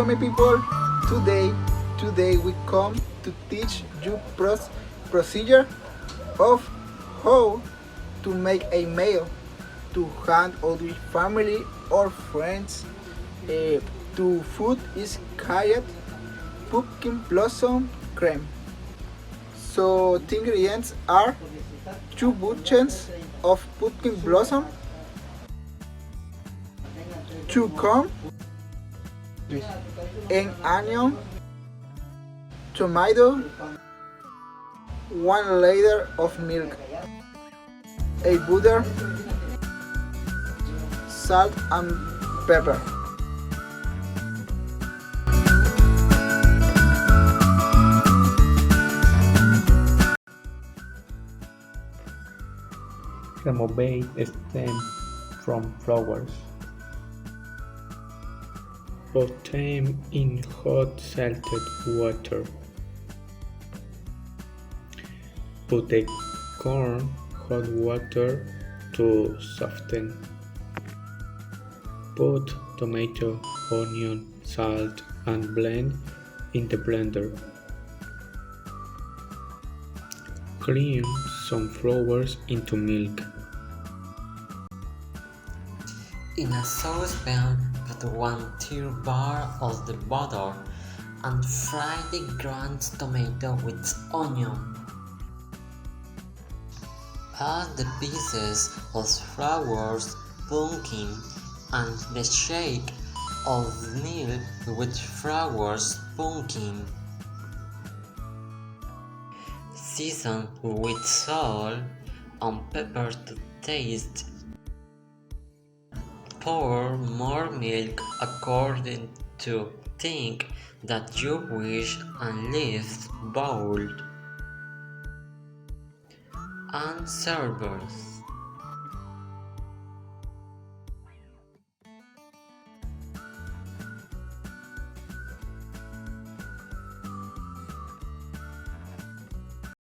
my people, today we come to teach you procedure of how to make a meal to hand out with family or friends. To food is called pumpkin blossom cream. So the ingredients are 2 bunches of pumpkin blossom, 2 an onion, tomato, 1 liter of milk, a butter, salt and pepper. Remove stem from flowers. Put them in hot salted water. Put the corn hot water to soften. Put tomato, onion, salt and blend in the blender. Cream some flowers into milk. In a saucepan, put 1/3 bar of the butter and fry the ground tomato with onion. Add the pieces of flowers, pumpkin, and the shake of milk with flowers, pumpkin. Season with salt and pepper to taste. Pour more milk according to think that you wish and leave boiled. And serve.